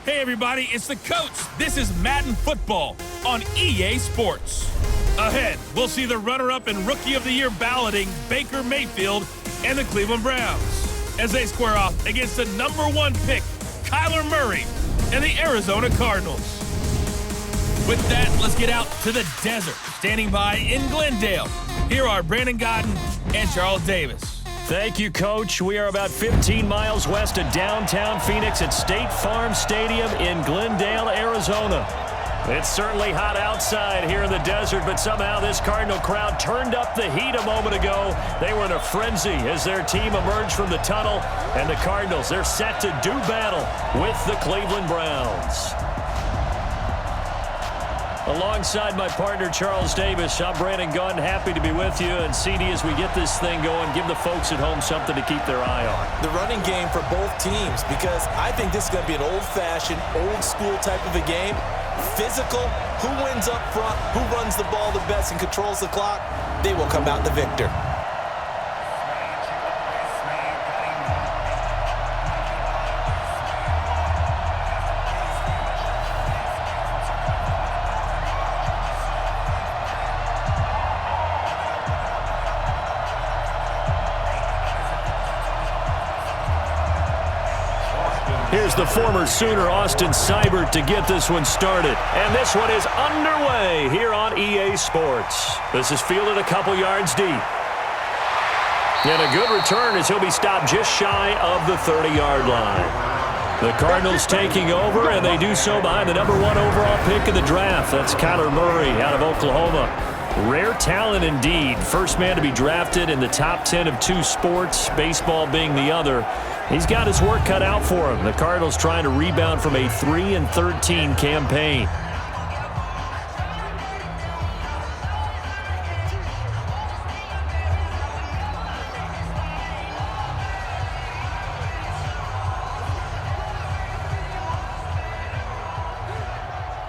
Hey everybody, it's the coach. This is Madden Football on EA Sports. Ahead, we'll see the runner-up and Rookie of the Year balloting Baker Mayfield and the Cleveland Browns as they square off against the #1 pick, Kyler Murray, and the Arizona Cardinals. With that, let's get out to the desert. Standing by in Glendale, here are Brandon Godden and Charles Davis. Thank you, Coach. We are about 15 miles west of downtown Phoenix at State Farm Stadium in Glendale, Arizona. It's certainly hot outside here in the desert, but somehow this Cardinal crowd turned up the heat a moment ago. They were in a frenzy as their team emerged from the tunnel, and the Cardinals, they're set to do battle with the Cleveland Browns. Alongside my partner, Charles Davis, I'm Brandon Gunn, happy to be with you. And CD, as we get this thing going, give the folks at home something to keep their eye on. The running game for both teams, because I think this is going to be an old-fashioned, old-school type of a game. Physical, who wins up front, who runs the ball the best and controls the clock, they will come out the victor. Here's the former Sooner, Austin Seibert, to get this one started. And this one is underway here on EA Sports. This is fielded a couple yards deep. And a good return as he'll be stopped just shy of the 30-yard line. The Cardinals taking over, and they do so behind the #1 overall pick of the draft. That's Kyler Murray out of Oklahoma. Rare talent indeed. First man to be drafted in the top 10 of 2 sports, baseball being the other. He's got his work cut out for him. The Cardinals trying to rebound from a 3-13 campaign.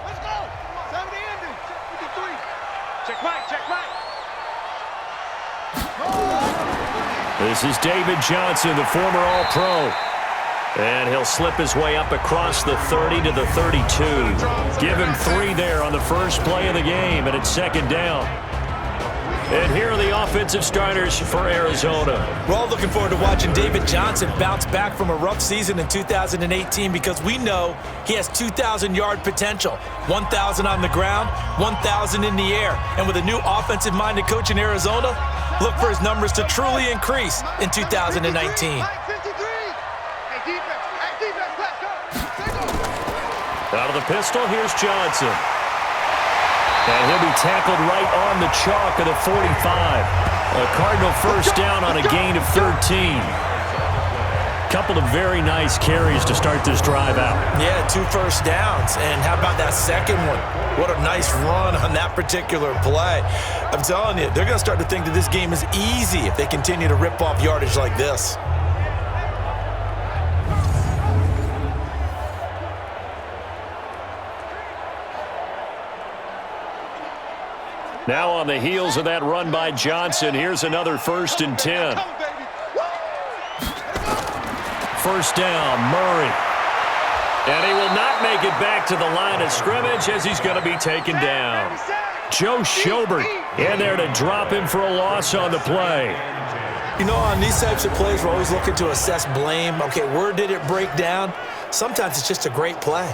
Let's go. 70 ending. 53. Check Mike. Check Mike. This is David Johnson, the former All-Pro. And he'll slip his way up across the 30 to the 32. Give him 3 there on the first play of the game, and it's second down. And here are the offensive starters for Arizona. We're all looking forward to watching David Johnson bounce back from a rough season in 2018 because we know he has 2,000-yard potential. 1,000 on the ground, 1,000 in the air. And with a new offensive-minded coach in Arizona, look for his numbers to truly increase in 2019. Out of the pistol, here's Johnson. And he'll be tackled right on the chalk of the 45. A Cardinal first down on a gain of 13. Couple of very nice carries to start this drive out. Yeah, 2 first downs. And how about that second one? What a nice run on that particular play. I'm telling you, they're going to start to think that this game is easy if they continue to rip off yardage like this. Now on the heels of that run by Johnson, here's another 1st and 10. First down, Murray. And he will not make it back to the line of scrimmage as he's going to be taken down. Joe Schobert in there to drop him for a loss on the play. You know, on these types of plays, we're always looking to assess blame. Okay, where did it break down? Sometimes it's just a great play.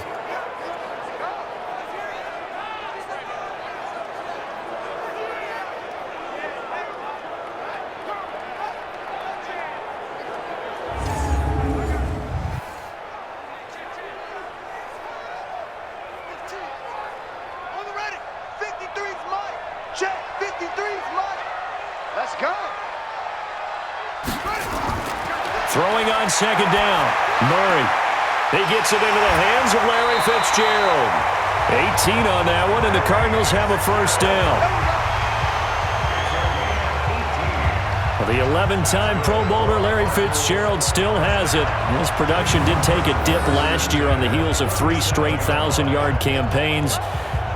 Throwing on second down, Murray. He gets it into the hands of Larry Fitzgerald. 18 on that one, and the Cardinals have a first down. The 11-time Pro Bowler Larry Fitzgerald still has it. His production did take a dip last year on the heels of 3 straight 1,000-yard campaigns.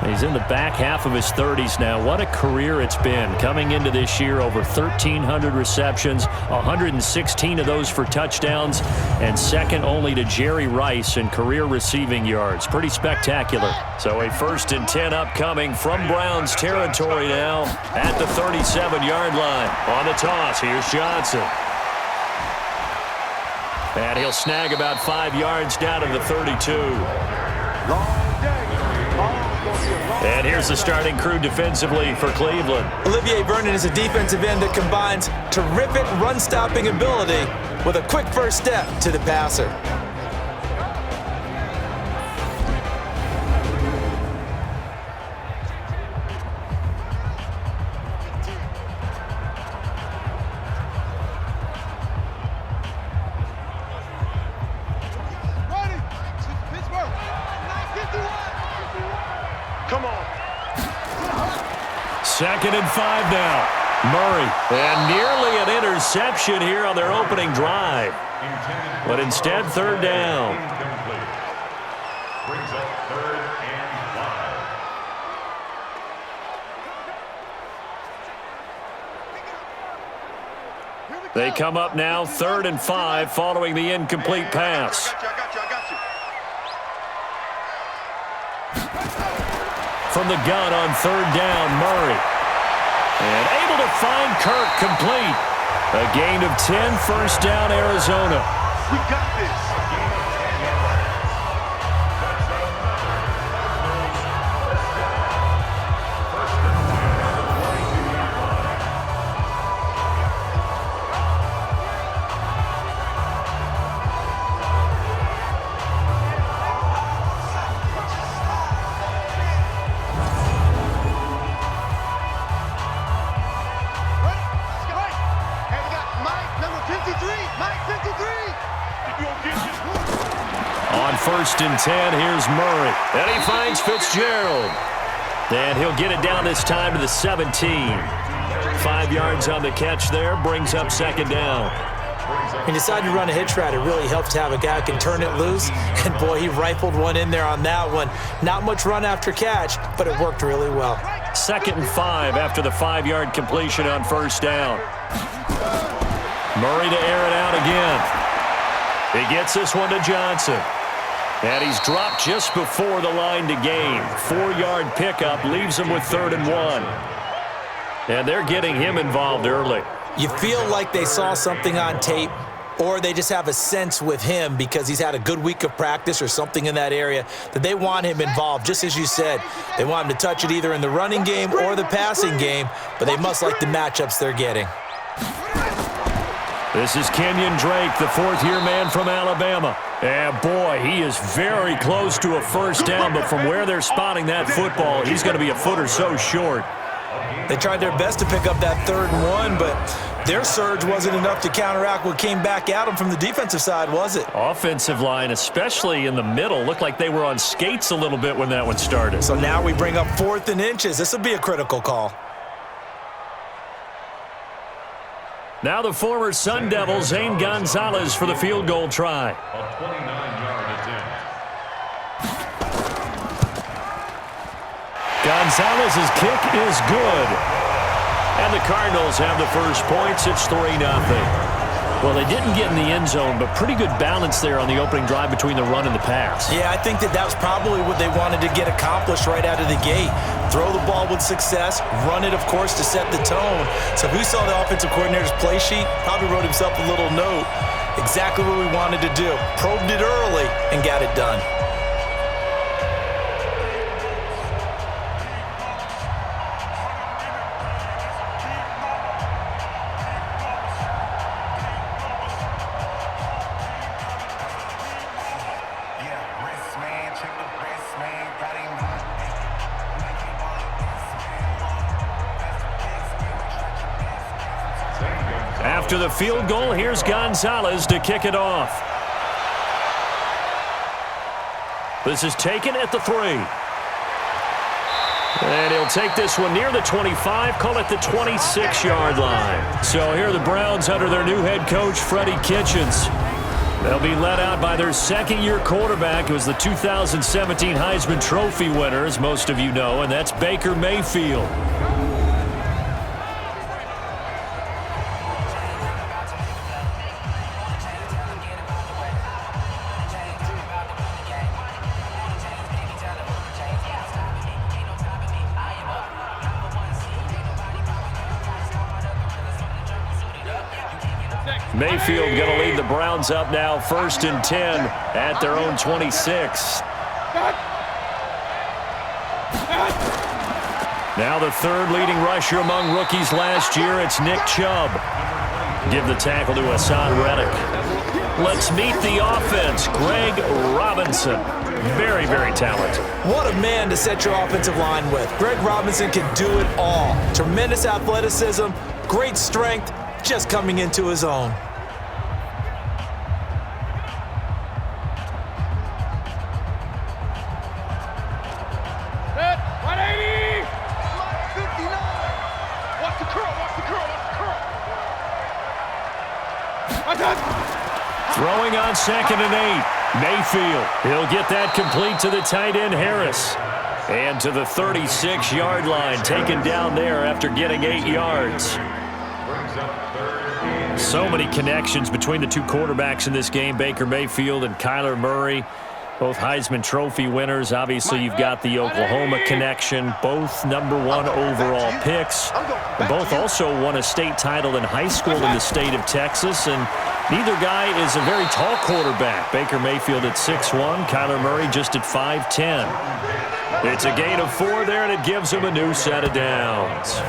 He's in the back half of his 30s now. What a career it's been. Coming into this year, over 1,300 receptions, 116 of those for touchdowns, and second only to Jerry Rice in career receiving yards. Pretty spectacular. So a 1st and 10 upcoming from Browns territory now at the 37-yard line. On the toss, here's Johnson. And he'll snag about 5 yards down to the 32. And here's the starting crew defensively for Cleveland. Olivier Vernon is a defensive end that combines terrific run-stopping ability with a quick first step to the passer. Second and 5 now. Murray. And nearly an interception here on their opening drive. But instead, 3rd down. Brings up 3rd and 5. They come up now 3rd and 5 following the incomplete pass. I got you. From the gun on 3rd down, Murray. And able to find Kirk complete. A gain of 10, 1st down, Arizona. We got this. On 1st and 10, here's Murray. And he finds Fitzgerald. And he'll get it down this time to the 17. 5 yards on the catch there, brings up 2nd down. He decided to run a hitch route. It really helps to have a guy who can turn it loose. And, boy, he rifled one in there on that one. Not much run after catch, but it worked really well. 2nd and 5 after the 5-yard completion on 1st down. Murray to air it out again. He gets this one to Johnson. And he's dropped just before the line to gain. 4-yard pickup leaves him with 3rd and 1. And they're getting him involved early. You feel like they saw something on tape, or they just have a sense with him because he's had a good week of practice or something in that area that they want him involved. Just as you said, they want him to touch it either in the running game or the passing game, but they must like the matchups they're getting. This is Kenyon Drake, the 4th-year man from Alabama. And, boy, he is very close to a 1st down, but from where they're spotting that football, he's going to be a foot or so short. They tried their best to pick up that 3rd and 1, but their surge wasn't enough to counteract what came back at them from the defensive side, was it? Offensive line, especially in the middle, looked like they were on skates a little bit when that one started. So now we bring up 4th and inches. This will be a critical call. Now the former Sun Devil, Zane Gonzalez, for the field goal try. A 29-yard attempt. Gonzalez's kick is good. And the Cardinals have the first points. It's 3-0. Well, they didn't get in the end zone, but pretty good balance there on the opening drive between the run and the pass. Yeah, I think that was probably what they wanted to get accomplished right out of the gate. Throw the ball with success, run it, of course, to set the tone. So who saw the offensive coordinator's play sheet? Probably wrote himself a little note. Exactly what we wanted to do. Probed it early and got it done. After the field goal, here's Gonzalez to kick it off. This is taken at the 3. And he'll take this one near the 25, call it the 26-yard line. So here are the Browns under their new head coach, Freddie Kitchens. They'll be led out by their second-year quarterback, who was the 2017 Heisman Trophy winner, as most of you know, and that's Baker Mayfield. Mayfield going to lead the Browns up now, 1st and 10 at their own 26. Now the third leading rusher among rookies last year, it's Nick Chubb. Give the tackle to Hassan Reddick. Let's meet the offense. Greg Robinson. Very, very talented. What a man to set your offensive line with. Greg Robinson can do it all. Tremendous athleticism, great strength, just coming into his own. Set, 180! 59! Watch the curl, watch the curl, watch the curl! Throwing on 2nd and 8. Mayfield. He'll get that complete to the tight end, Harris. And to the 36-yard line, taken down there after getting 8 yards. So many connections between the two quarterbacks in this game, Baker Mayfield and Kyler Murray. Both Heisman Trophy winners. Obviously, you've got the Oklahoma connection. Both #1 overall picks. And both also won a state title in high school in the state of Texas. And neither guy is a very tall quarterback. Baker Mayfield at 6'1", Kyler Murray just at 5'10". It's a gain of 4 there, and it gives him a new set of downs.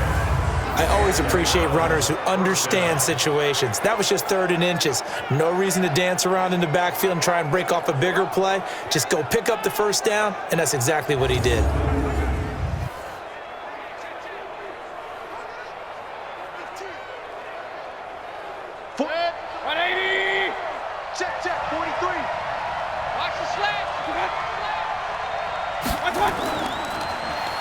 I always appreciate runners who understand situations. That was just 3rd and inches. No reason to dance around in the backfield and try and break off a bigger play. Just go pick up the first down, and that's exactly what he did. Set, 180! Check, check, 43! Watch the slant!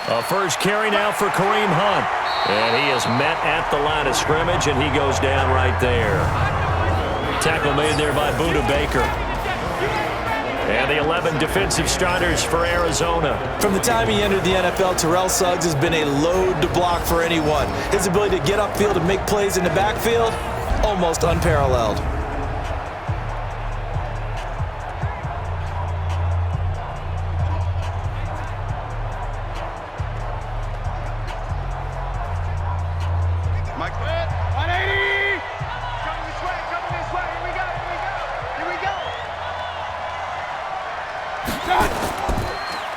A first carry now for Kareem Hunt. And he is met at the line of scrimmage, and he goes down right there. Tackle made there by Budda Baker. And the 11 defensive starters for Arizona. From the time he entered the NFL, Terrell Suggs has been a load to block for anyone. His ability to get upfield and make plays in the backfield, almost unparalleled.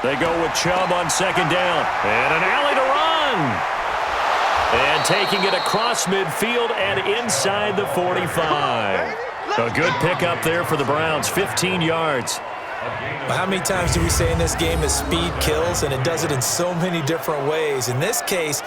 They go with Chubb on 2nd down. And an alley to run. And taking it across midfield and inside the 45. A good pickup there for the Browns, 15 yards. Well, how many times do we say in this game that speed kills, and it does it in so many different ways? In this case,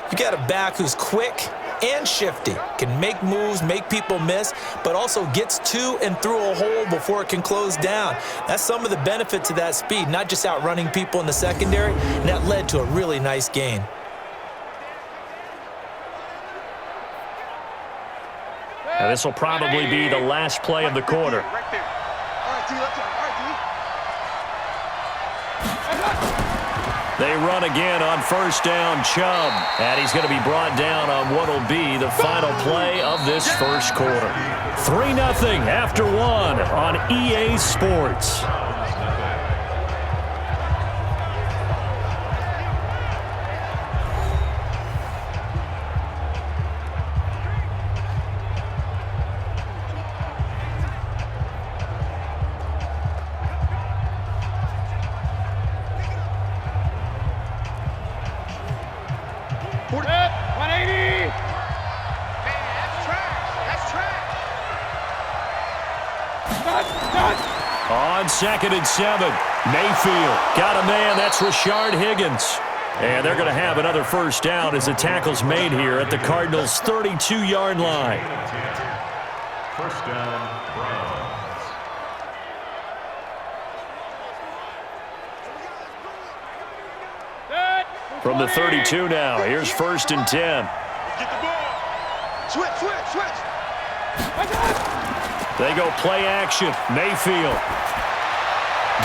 you got a back who's quick and shifty, can make moves, make people miss, but also gets to and through a hole before it can close down. That's some of the benefits of that speed, not just outrunning people in the secondary, and that led to a really nice gain. And this will probably be the last play of the quarter. Right there. All right, D, let's go. All right, They run again on 1st down, Chubb. And he's going to be brought down on what will be the final play of this first quarter. 3-0 after 1 on EA Sports. On 2nd and 7, Mayfield got a man. That's Rashard Higgins. And they're going to have another first down as the tackle's made here at the Cardinals' 32-yard line. First down, Browns. From the 32 now, here's 1st and 10. Get the ball. Switch, switch, switch. They go play action. Mayfield.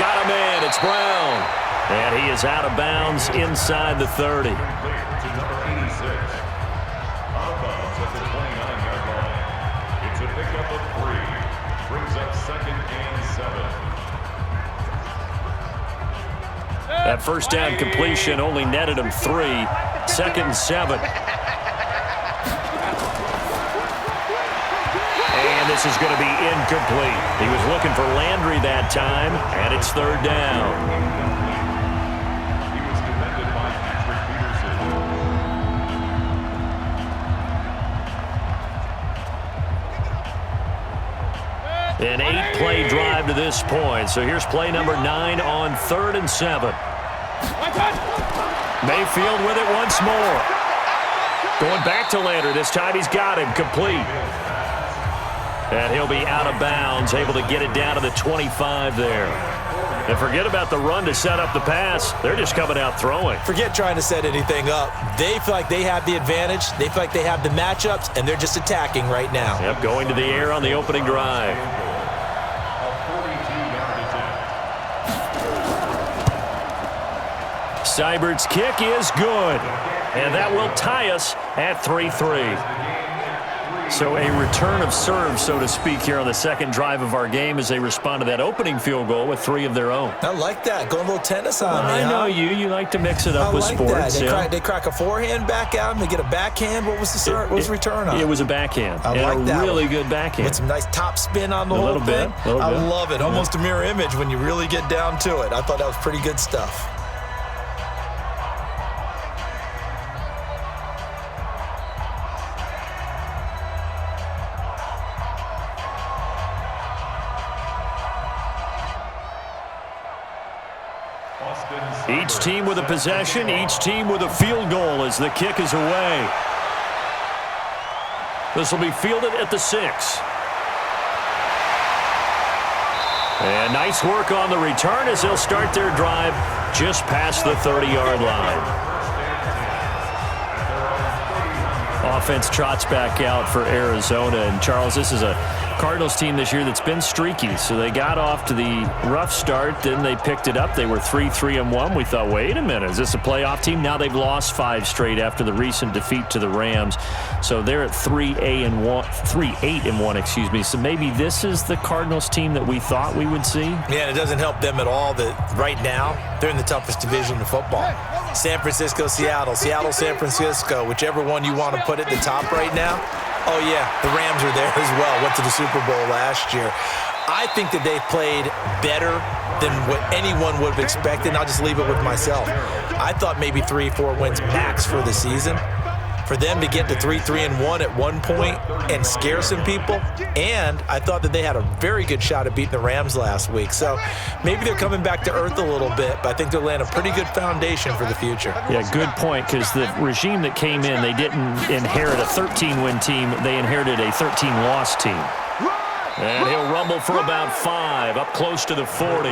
Got him in. It's Brown. And he is out of bounds inside the 30. To number 86. Out of bounds at the 29-yard line. It's a pickup of 3. Brings up 2nd and 7. That first down completion only netted him 3. 2nd and 7. And this is going to be incomplete. He was looking for Landry that time, and it's 3rd down. He was defended by Patrick An Peterson. 8-play drive to this point. So here's play number 9 on 3rd and 7. Mayfield with it once more. Going back to Landry. This time he's got him complete. And he'll be out of bounds, able to get it down to the 25 there. And forget about the run to set up the pass. They're just coming out throwing. Forget trying to set anything up. They feel like they have the advantage. They feel like they have the matchups, and they're just attacking right now. Yep, going to the air on the opening drive. Seibert's kick is good. And that will tie us at 3-3. So a return of serve, so to speak, here on the second drive of our game as they respond to that opening field goal with 3 of their own. I like that. Going a little tennis on me, I know huh? you like to mix it up with like sports. That. They crack a forehand back at him. They get a backhand. What was the return on? It was a backhand. I like that. Really good backhand. With some nice top spin on the whole thing. I love it. Almost a mirror image when you really get down to it. I thought that was pretty good stuff. Each team with a possession, each team with a field goal as the kick is away. This will be fielded at the 6. And nice work on the return as they'll start their drive just past the 30-yard line. Offense trots back out for Arizona. And, Charles, this is a Cardinals team this year that's been streaky. So they got off to the rough start, then they picked it up. They were 3-3-1. We thought, wait a minute, is this a playoff team? Now they've lost 5 straight after the recent defeat to the Rams. So they're at 3-8-1, excuse me. So maybe this is the Cardinals team that we thought we would see. Yeah, and it doesn't help them at all that right now they're in the toughest division in football. San Francisco, Seattle, Seattle, San Francisco, whichever one you want to put at the top right now. Oh, yeah, the Rams are there as well. Went to the Super Bowl last year. I think that they've played better than what anyone would have expected, and I'll just leave it with myself. I thought maybe 3-4 wins max for the season. For them to get to 3-1 at one point and scare some people, and I thought that they had a very good shot at beating the Rams last week. So maybe they're coming back to earth a little bit, but I think they'll land a pretty good foundation for the future. Yeah, good point, because the regime that came in, they didn't inherit a 13-win team. They inherited a 13-loss team. And he'll rumble for about 5, up close to the 40.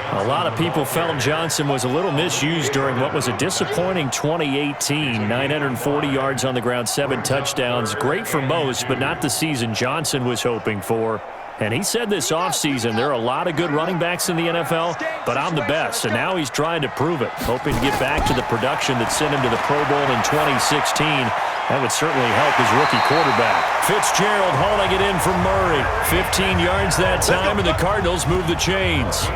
A lot of people felt Johnson was a little misused during what was a disappointing 2018. 940 yards on the ground, 7 touchdowns. Great for most, but not the season Johnson was hoping for. And he said this offseason, there are a lot of good running backs in the NFL, but I'm the best. And now he's trying to prove it, hoping to get back to the production that sent him to the Pro Bowl in 2016. That would certainly help his rookie quarterback. Fitzgerald hauling it in from Murray. 15 yards that time, and the Cardinals move the chains.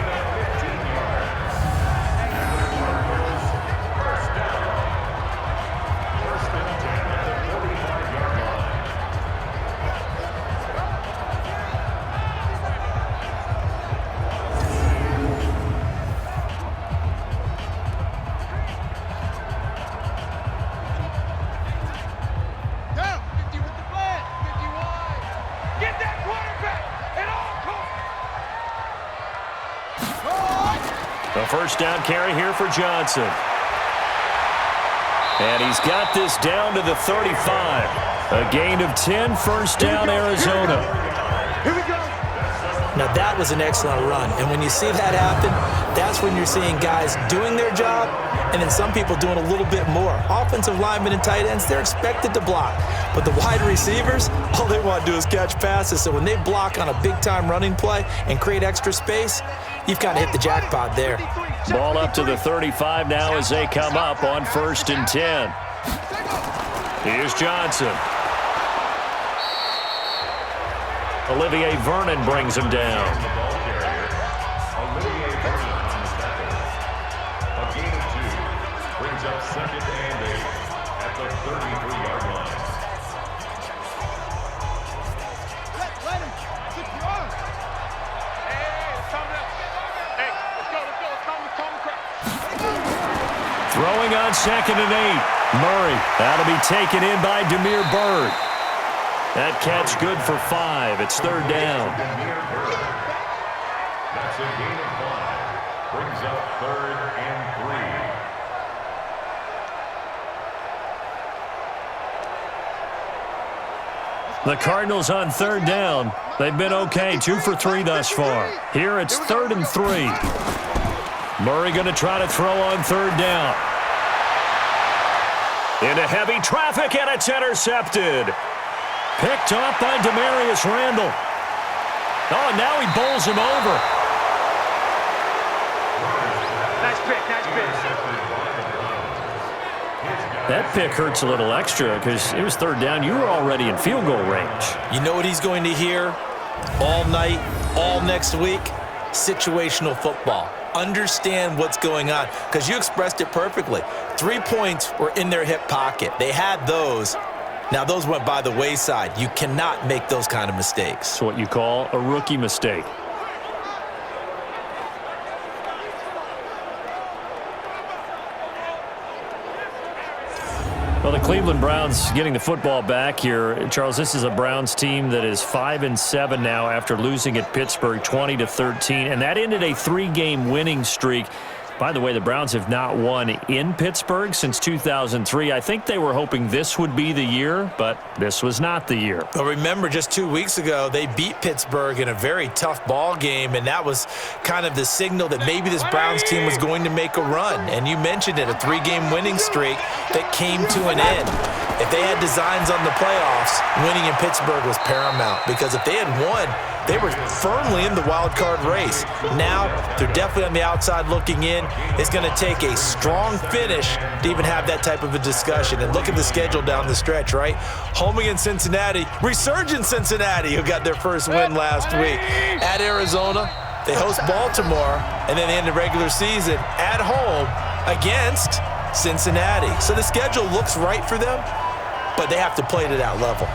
First down carry here for Johnson. And he's got this down to the 35. A gain of 10, first down Arizona. Now But that was an excellent run. And when you see that happen, that's when you're seeing guys doing their job and then some people doing a little bit more. Offensive linemen and tight ends, they're expected to block. But the wide receivers, all they want to do is catch passes. So when they block on a big-time running play and create extra space, you've kind of hit the jackpot there. Ball up to the 35 now as they come up on 1st and 10. Here's Johnson. Olivier Vernon brings him down. Olivier Vernon on the tackle. A gain of 2 brings up 2nd and 8 at the 33-yard line. Let him. Keep your arm. Hey, it's coming up. Hey, let's go. It's coming crap. Throwing on 2nd and 8. Murray. That'll be taken in by Damiere Byrd. That catch good for 5. It's 3rd down. That's a gain of 5. Brings up 3rd and 3. The Cardinals on 3rd down. They've been okay, 2 for 3 thus far. Here it's 3rd and 3. Murray going to try to throw on 3rd down. Into heavy traffic, and it's intercepted. Picked off by Demarius Randall. Oh, and now he bowls him over. Nice pick. That pick hurts a little extra because it was 3rd down. You were already in field goal range. You know what he's going to hear all night, all next week? Situational football. Understand what's going on because you expressed it perfectly. 3 points were in their hip pocket. They had those. Now, those went by the wayside. You cannot make those kind of mistakes. It's what you call a rookie mistake. Well, the Cleveland Browns getting the football back here. Charles, this is a Browns team that is 5-7 now after losing at Pittsburgh 20-13, and that ended a 3-game winning streak. By the way, the Browns have not won in Pittsburgh since 2003. I think they were hoping this would be the year, but this was not the year. But remember, just 2 weeks ago, they beat Pittsburgh in a very tough ball game, and that was kind of the signal that maybe this Browns team was going to make a run. And you mentioned it, a 3-game winning streak that came to an end. If they had designs on the playoffs, winning in Pittsburgh was paramount because if they had won, they were firmly in the wild card race. Now, they're definitely on the outside looking in. It's going to take a strong finish to even have that type of a discussion. And look at the schedule down the stretch, right? Home against Cincinnati, resurgent Cincinnati, who got their first win last week. At Arizona, they host Baltimore, and then they end the regular season at home against Cincinnati. So the schedule looks right for them, but they have to play to that level.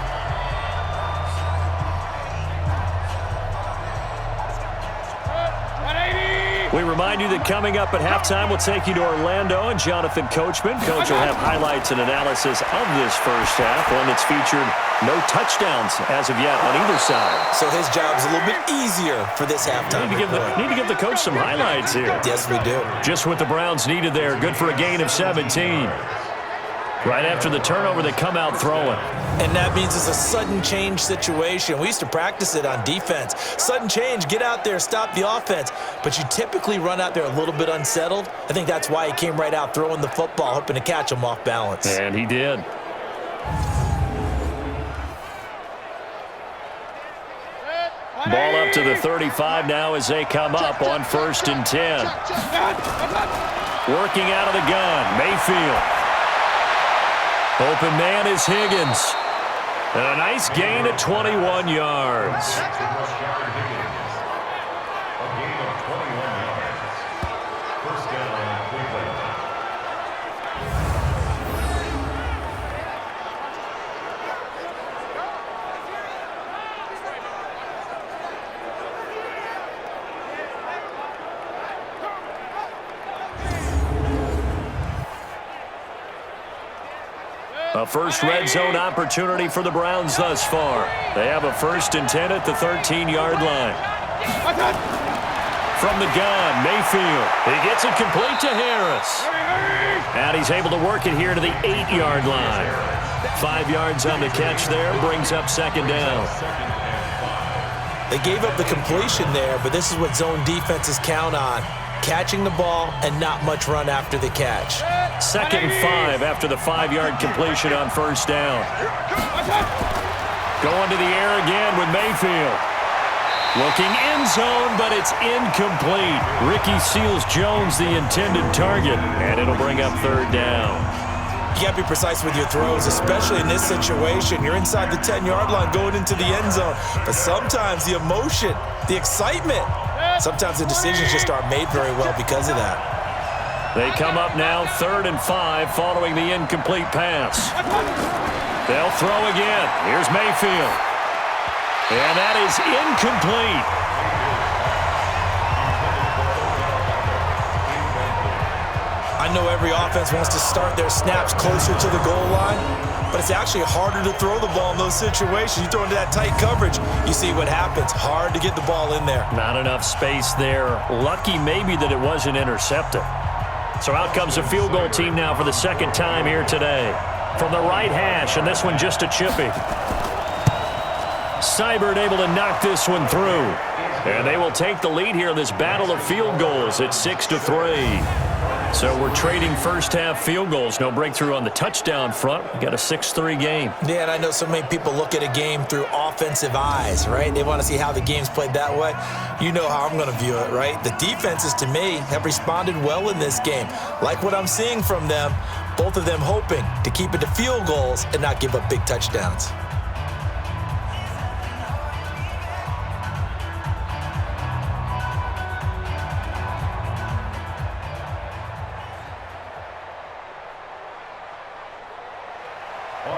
We remind you that coming up at halftime, we'll take you to Orlando and Jonathan Coachman. Coach will have highlights and analysis of this first half, one that's featured no touchdowns as of yet on either side. So his job's a little bit easier for this halftime. Need to give the coach some highlights here. Yes, we do. Just what the Browns needed there. Good for a gain of 17. Right after the turnover, they come out throwing. And that means it's a sudden change situation. We used to practice it on defense. Sudden change, get out there, stop the offense. But you typically run out there a little bit unsettled. I think that's why he came right out throwing the football, hoping to catch him off balance. And he did. Ball up to the 35 now as they come up on 1st and 10. Working out of the gun, Mayfield. Open man is Higgins. And a nice gain of 21 yards. A gain of 21 yards. First down, Cleveland. A first red zone opportunity for the Browns thus far. They have a 1st and 10 at the 13-yard line. From the gun, Mayfield. He gets it complete to Harris. And he's able to work it here to the 8-yard line. 5 yards on the catch there, brings up 2nd down. They gave up the completion there, but this is what zone defenses count on. Catching the ball and not much run after the catch. 2nd and 5 after the 5-yard completion on first down. Going to the air again with Mayfield. Looking end zone, but it's incomplete. Ricky Seals-Jones, the intended target, and it'll bring up 3rd down. You got to be precise with your throws, especially in this situation. You're inside the 10-yard line going into the end zone. But sometimes the emotion, the excitement, sometimes the decisions just aren't made very well because of that. They come up now 3rd and 5 following the incomplete pass. They'll throw again. Here's Mayfield. And that is incomplete. I know every offense wants to start their snaps closer to the goal line, but it's actually harder to throw the ball in those situations. You throw into that tight coverage, you see what happens. Hard to get the ball in there. Not enough space there. Lucky maybe that it wasn't intercepted. So out comes a field goal team now for the 2nd time here today. From the right hash, and this one just a chippy. Seibert able to knock this one through. And they will take the lead here in this battle of field goals at 6-3. So we're trading first-half field goals. No breakthrough on the touchdown front. We got a 6-3 game. Yeah, and I know so many people look at a game through offensive eyes, right? They want to see how the game's played that way. You know how I'm going to view it, right? The defenses, to me, have responded well in this game. Like what I'm seeing from them, both of them hoping to keep it to field goals and not give up big touchdowns.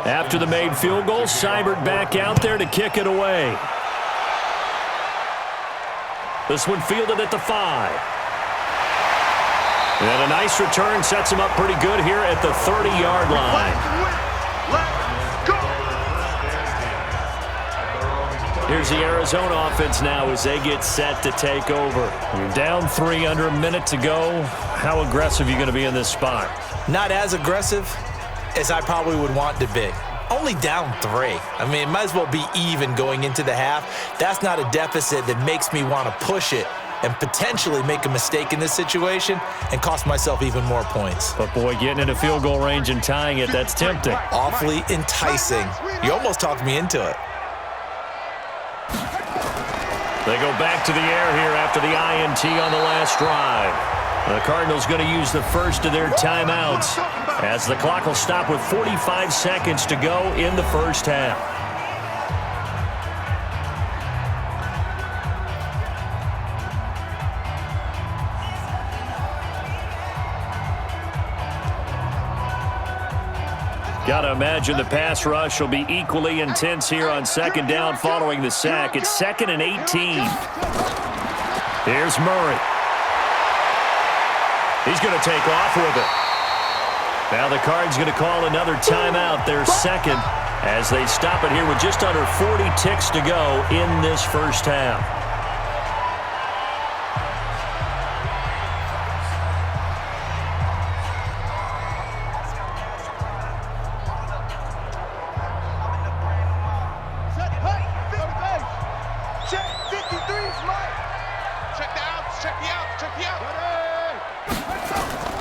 After the made field goal, Seibert back out there to kick it away. This one fielded at the 5. And a nice return sets him up pretty good here at the 30-yard line. Here's the Arizona offense now as they get set to take over. You're down 3 under a minute to go. How aggressive are you going to be in this spot? Not as aggressive as I probably would want to be. Only down 3. I mean, it might as well be even going into the half. That's not a deficit that makes me want to push it and potentially make a mistake in this situation and cost myself even more points. But, boy, getting into field goal range and tying it, that's tempting. Awfully enticing. You almost talked me into it. They go back to the air here after the INT on the last drive. The Cardinals going to use the first of their timeouts as the clock will stop with 45 seconds to go in the first half. Got to imagine the pass rush will be equally intense here on 2nd down following the sack. It's 2nd and 18. Here's Murray. He's going to take off with it. Now the Cards going to call another timeout, their 2nd, as they stop it here with just under 40 ticks to go in this first half.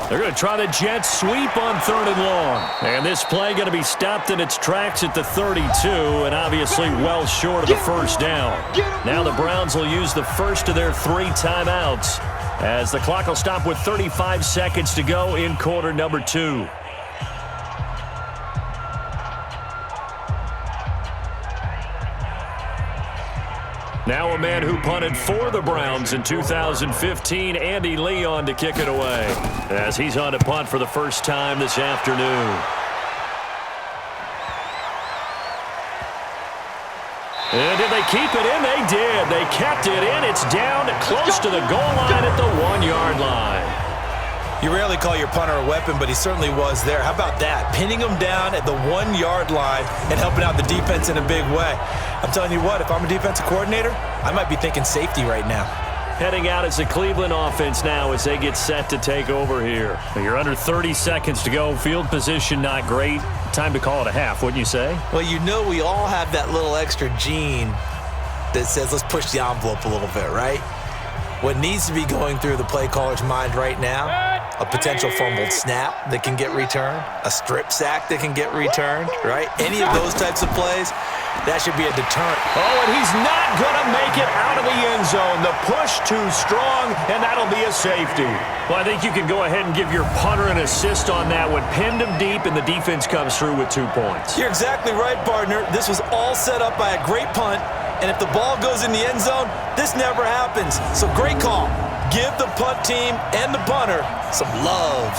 They're going to try the jet sweep on 3rd and long. And this play going to be stopped in its tracks at the 32, and obviously well short of the first down. Now the Browns will use the first of their 3 timeouts as the clock will stop with 35 seconds to go in quarter number 2. Now a man who punted for the Browns in 2015, Andy Leon, to kick it away as he's on to punt for the first time this afternoon. And did they keep it in? They did. They kept it in. It's down close to the goal line at the 1-yard line. You rarely call your punter a weapon, but he certainly was there. How about that? Pinning him down at the 1-yard line and helping out the defense in a big way. I'm telling you what, if I'm a defensive coordinator, I might be thinking safety right now. Heading out is the Cleveland offense now as they get set to take over here. You're under 30 seconds to go. Field position not great. Time to call it a half, wouldn't you say? Well, you know we all have that little extra gene that says let's push the envelope a little bit, right? What needs to be going through the play caller's mind right now, a potential fumbled snap that can get returned, a strip sack that can get returned, right? Any of those types of plays, that should be a deterrent. Oh, and he's not going to make it out of the end zone. The push too strong, and that'll be a safety. Well, I think you can go ahead and give your punter an assist on that one. Pinned him deep, and the defense comes through with 2 points. You're exactly right, partner. This was all set up by a great punt, and if the ball goes in the end zone, this never happens. So great call. Give the punt team and the punter some love.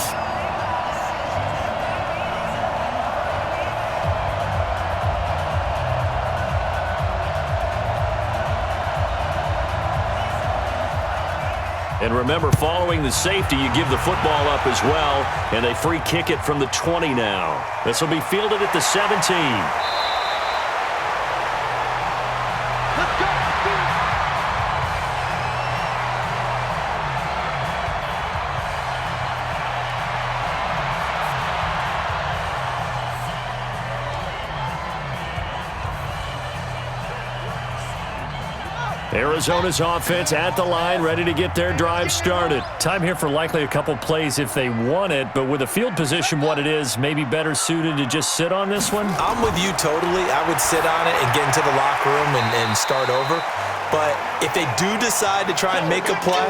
And remember, following the safety, you give the football up as well, and they free kick it from the 20 now. This will be fielded at the 17. Arizona's offense at the line, ready to get their drive started. Time here for likely a couple plays if they want it, but with the field position what it is, maybe better suited to just sit on this one? I'm with you totally. I would sit on it and get into the locker room and start over. But if they do decide to try and make a play,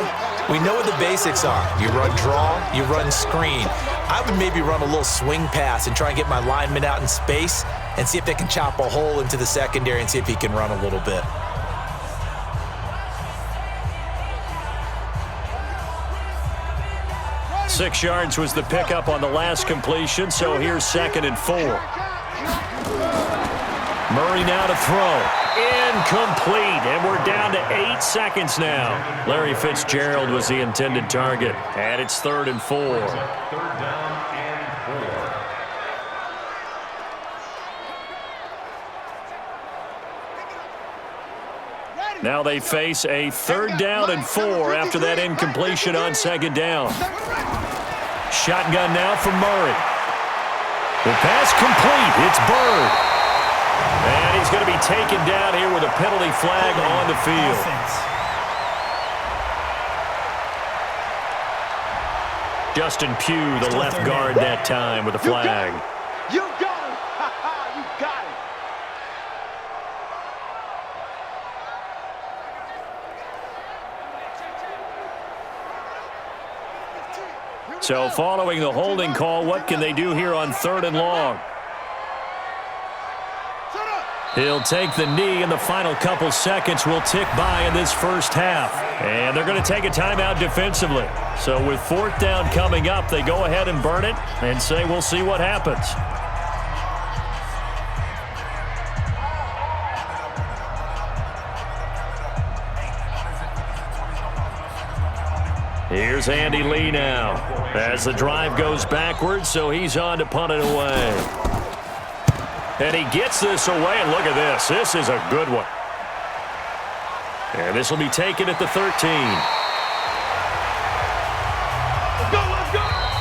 we know what the basics are. You run draw, you run screen. I would maybe run a little swing pass and try and get my lineman out in space and see if they can chop a hole into the secondary and see if he can run a little bit. Six yards was the pickup on the last completion, so here's 2nd and 4. Murray now to throw. Incomplete, and we're down to 8 seconds now. Larry Fitzgerald was the intended target, and it's 3rd and 4. 3rd down and 4. Now they face a 3rd down and 4 after that incompletion on 2nd down. Shotgun now from Murray. The pass complete. It's Bird. And he's going to be taken down here with a penalty flag on the field. Justin Pugh, the left guard that time with the flag. You got him. You got it. So following the holding call, what can they do here on 3rd and long? He'll take the knee, and the final couple seconds will tick by in this first half. And they're going to take a timeout defensively. So with 4th down coming up, they go ahead and burn it and say we'll see what happens. Here's Andy Lee now as the drive goes backwards, so he's on to punt it away. And he gets this away, and look at this. This is a good one. And this will be taken at the 13.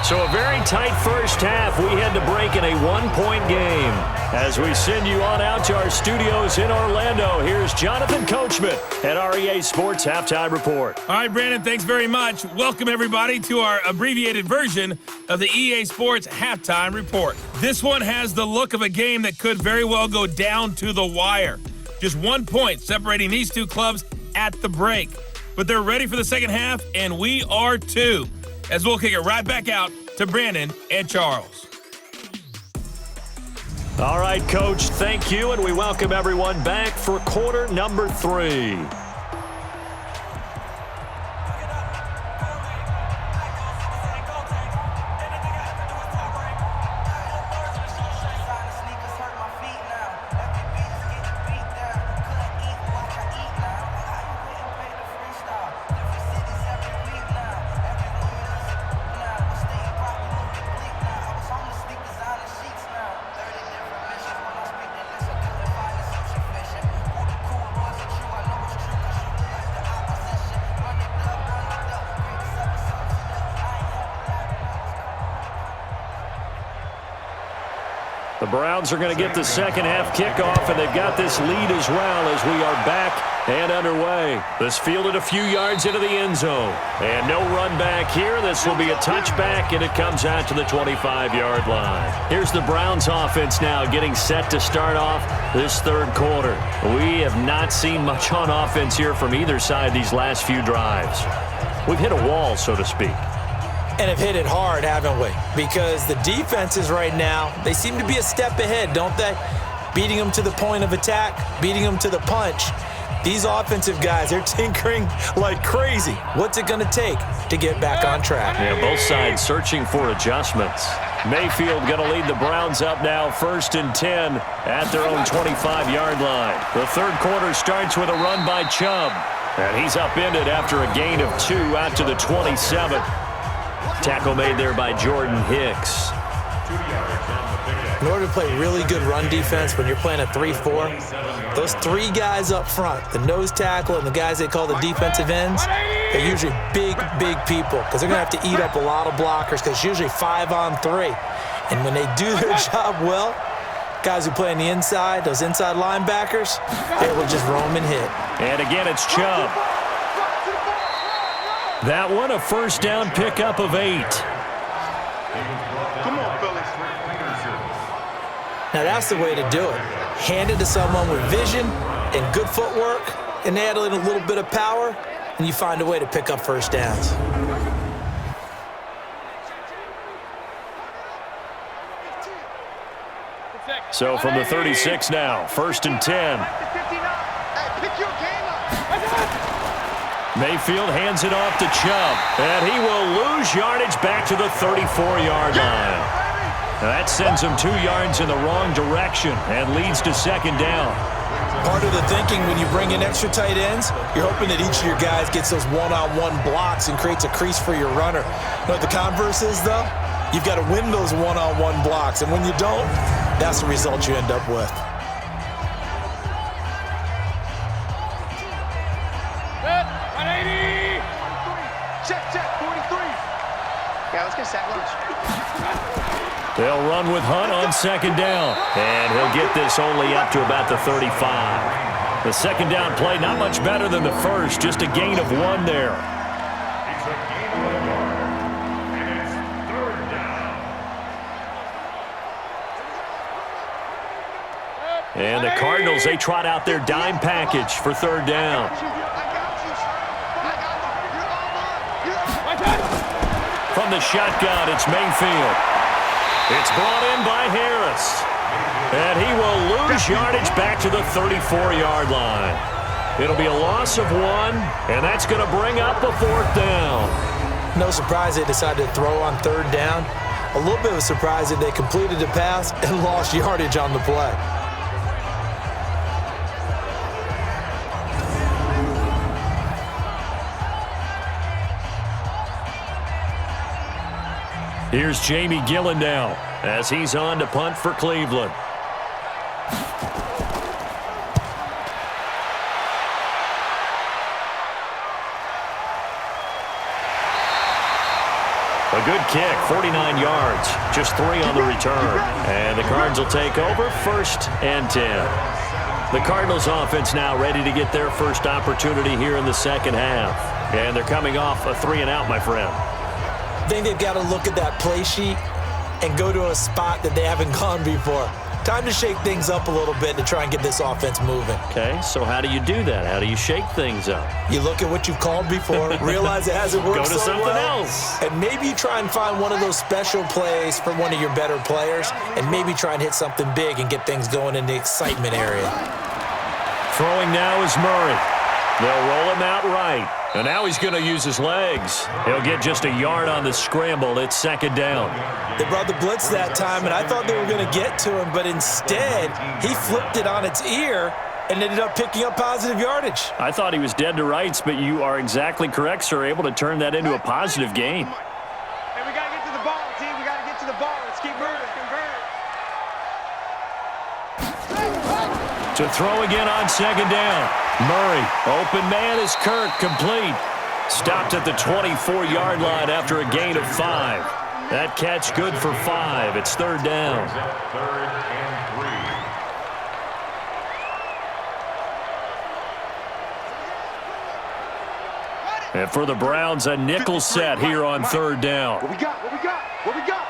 So a very tight first half. We had to break in a 1-point game. As we send you on out to our studios in Orlando, here's Jonathan Coachman at our EA Sports Halftime Report. All right, Brandon, thanks very much. Welcome, everybody, to our abbreviated version of the EA Sports Halftime Report. This one has the look of a game that could very well go down to the wire. Just 1 point separating these two clubs at the break. But they're ready for the second half, and we are too. As we'll kick it right back out to Brandon and Charles. All right, Coach, thank you, and we welcome everyone back for quarter number 3. The Browns are going to get the second half kickoff, and they've got this lead as well as we are back And underway. This fielded a few yards into the end zone. And no run back here. This will be a touchback, and it comes out to the 25-yard line. Here's the Browns offense now getting set to start off this third quarter. We have not seen much on offense here from either side these last few drives. We've hit a wall, so to speak. And have hit it hard, haven't we? Because the defenses right now, they seem to be a step ahead, don't they? Beating them to the point of attack, beating them to the punch. These offensive guys, they're tinkering like crazy. What's it going to take to get back on track? Yeah, both sides searching for adjustments. Mayfield going to lead the Browns up now, 1st and 10 at their own 25-yard line. The third quarter starts with a run by Chubb. And he's upended after a gain of 2 out to the 27. Tackle made there by Jordan Hicks. In order to play really good run defense when you're playing a 3-4, those 3 guys up front, the nose tackle and the guys they call the defensive ends, they're usually big people because they're going to have to eat up a lot of blockers because it's usually 5 on 3. And when they do their job well, guys who play on the inside, those inside linebackers, they will just roam and hit. And again, it's Chubb. That one, a first down pickup of 8. Come on, fellas. Now that's the way to do it. Hand it to someone with vision and good footwork, and add in a little bit of power, and you find a way to pick up first downs. So from the 36 now, 1st and 10. Pick your game up. Mayfield hands it off to Chubb, and he will lose yardage back to the 34-yard line. Now that sends him 2 yards in the wrong direction and leads to 2nd down. Part of the thinking when you bring in extra tight ends, you're hoping that each of your guys gets those one-on-one blocks and creates a crease for your runner. You know what the converse is, though? You've got to win those one-on-one blocks, and when you don't, that's the result you end up with. Check, 43. Yeah, let's get sack lunch. They'll run with Hunt on 2nd down, and he'll get this only up to about the 35. The 2nd down play not much better than the first, just a gain of 1 there. It's a gain of 1 yard, and it's 3rd down. And the Cardinals, they trot out their dime package for 3rd down. From the shotgun, it's Mayfield. It's brought in by Harris. And he will lose yardage back to the 34-yard line. It'll be a loss of 1, and that's going to bring up a 4th down. No surprise they decided to throw on 3rd down. A little bit of a surprise that they completed the pass and lost yardage on the play. Here's Jamie Gillen now as he's on to punt for Cleveland. A good kick, 49 yards, just 3 on the return. And the Cards will take over, 1st and 10. The Cardinals offense now ready to get their first opportunity here in the second half. And they're coming off a 3-and-out, my friend. I think they've got to look at that play sheet and go to a spot that they haven't gone before. Time to shake things up a little bit to try and get this offense moving. Okay, so how do you do that? How do you shake things up? You look at what you've called before, realize it hasn't worked Go to so something well, else. and maybe try and find one of those special plays for one of your better players, and maybe try and hit something big and get things going in the excitement area. Throwing now is Murray. They'll roll him out right. And now he's going to use his legs. He'll get just a yard on the scramble. It's 2nd down. They brought the blitz that time, and I thought they were going to get to him, but instead, he flipped it on its ear and ended up picking up positive yardage. I thought he was dead to rights, but you are exactly correct, sir. Able to turn that into a positive gain. Hey, we got to get to the ball, team. We got to get to the ball. Let's keep moving. To throw again on 2nd down. Murray, open man is Kirk, complete. Stopped at the 24-yard line after a gain of 5. That catch good for 5. It's 3rd down. 3rd and 3. And for the Browns, a nickel set here on third down. What we got? What we got? What we got?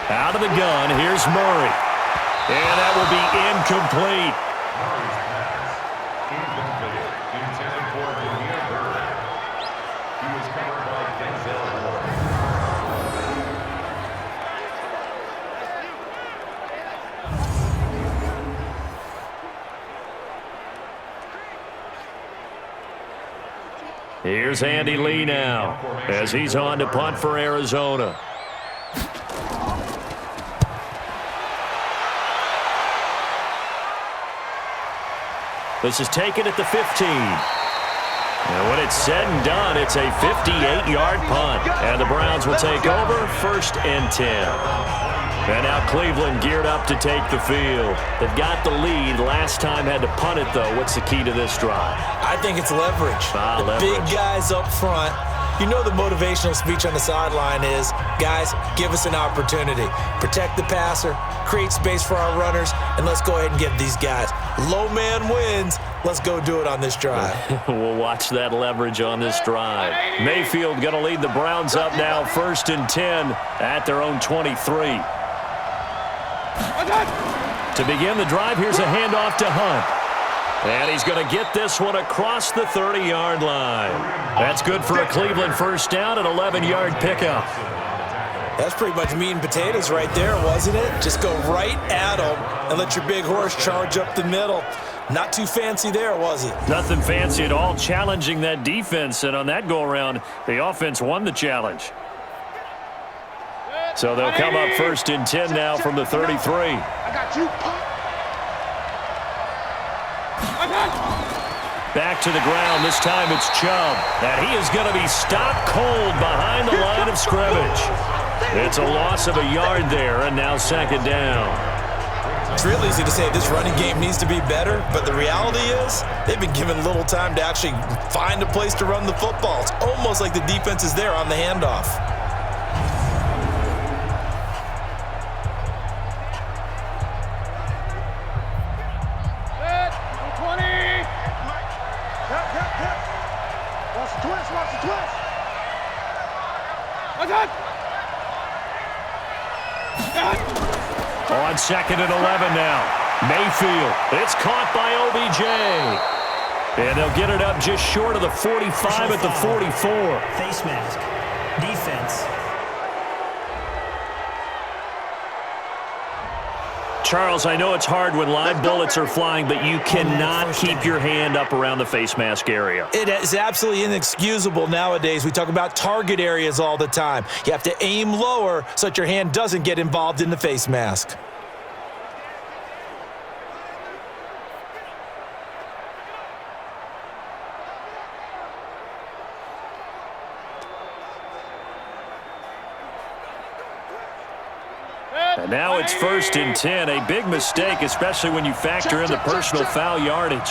Out of the gun, here's Murray. And that will be incomplete. Murray's pass. Incomplete. Intended for Jameer Bird. He was covered by Denzel Ward. Here's Andy Lee now as he's on to punt for Arizona. This is taken at the 15. And when it's said and done, it's a 58-yard punt. And the Browns will take over, 1st and 10. And now Cleveland geared up to take the field. They've got the lead. Last time had to punt it, though. What's the key to this drive? I think it's leverage. Leverage. Big guys up front. You know the motivational speech on the sideline is, guys, give us an opportunity. Protect the passer, create space for our runners, and let's go ahead and get these guys. Low man wins. Let's go do it on this drive. We'll watch that leverage on this drive. Mayfield going to lead the Browns up now, 1st and 10 at their own 23. To begin the drive, here's a handoff to Hunt. And he's going to get this one across the 30-yard line. That's good for a Cleveland first down, an 11-yard pickup. That's pretty much meat and potatoes right there, wasn't it? Just go right at him and let your big horse charge up the middle. Not too fancy there, was it? Nothing fancy at all, challenging that defense. And on that go-around, the offense won the challenge. So they'll come up 1st and 10 now from the 33. I got you. Back to the ground. This time it's Chubb. And he is going to be stopped cold behind the line of scrimmage. It's a loss of a yard there, and now 2nd down. It's real easy to say this running game needs to be better, but the reality is they've been given little time to actually find a place to run the football. It's almost like the defense is there on the handoff. On 2nd and 11 now. Mayfield. It's caught by OBJ. And they'll get it up just short of the 45 at the 44. Face mask. Defense. Charles, I know it's hard when live bullets are flying, but you cannot keep your hand up around the face mask area. It is absolutely inexcusable nowadays. We talk about target areas all the time. You have to aim lower so that your hand doesn't get involved in the face mask. And now it's 1st and 10, a big mistake, especially when you factor in the personal foul yardage.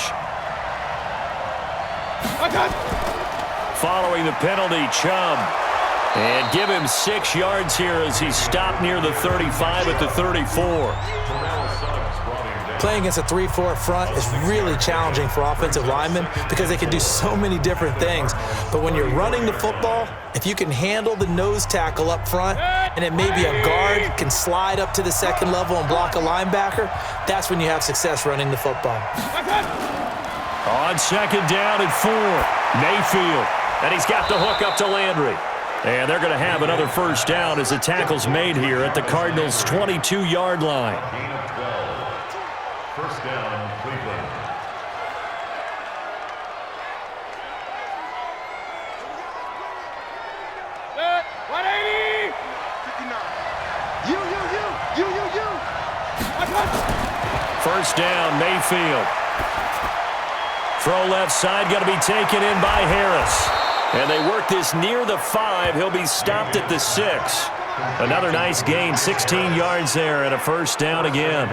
Following the penalty, Chubb. And give him 6 yards here as he's stopped near the 35 at the 34. Playing against a 3-4 front is really challenging for offensive linemen because they can do so many different things. But when you're running the football, if you can handle the nose tackle up front and then maybe a guard can slide up to the 2nd level and block a linebacker, that's when you have success running the football. On 2nd down and 4, Mayfield. And he's got the hook up to Landry. And they're going to have another first down as the tackle's made here at the Cardinals' 22-yard line. Gain of 12. First down, Cleveland. Set. 180. 59. You. First down, Mayfield. Throw left side, going to be taken in by Harris. And they work this near the 5. He'll be stopped at the 6. Another nice gain, 16 yards there, and a first down again.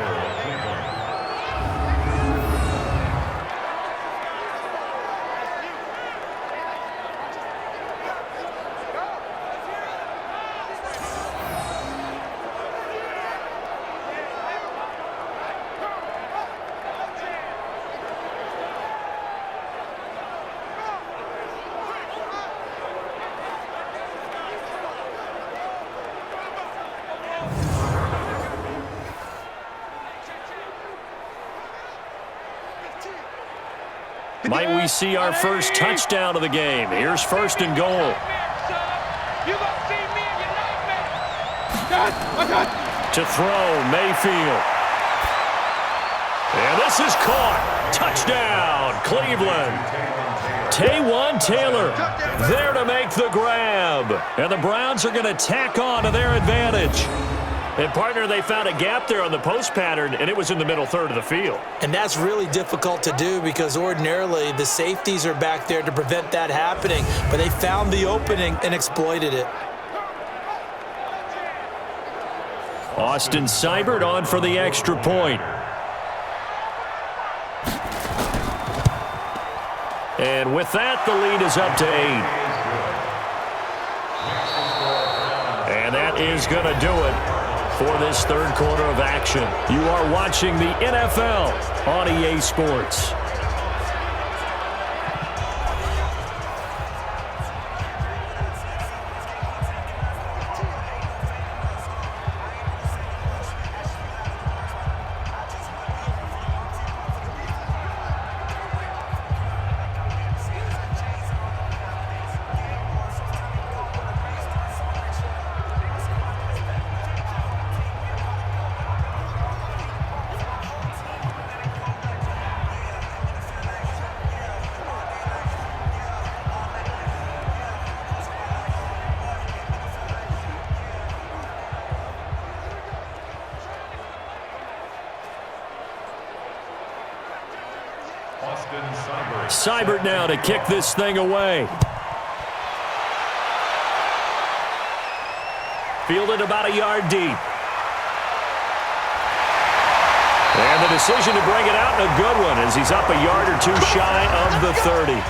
Might we see our first touchdown of the game? Here's first and goal. You gonna see me in your nightmare. To throw, Mayfield. And this is caught. Touchdown, Cleveland. Taywan Taylor there to make the grab. And the Browns are going to tack on to their advantage. And, partner, they found a gap there on the post pattern, and it was in the middle third of the field. And that's really difficult to do because ordinarily the safeties are back there to prevent that happening. But they found the opening and exploited it. Austin Seibert on for the extra point. And with that, the lead is up to 8. And that is going to do it for this third quarter of action. You are watching the NFL on EA Sports. Seibert now to kick this thing away. Fielded about a yard deep. And the decision to bring it out, a good one, as he's up a yard or two shy of the 30.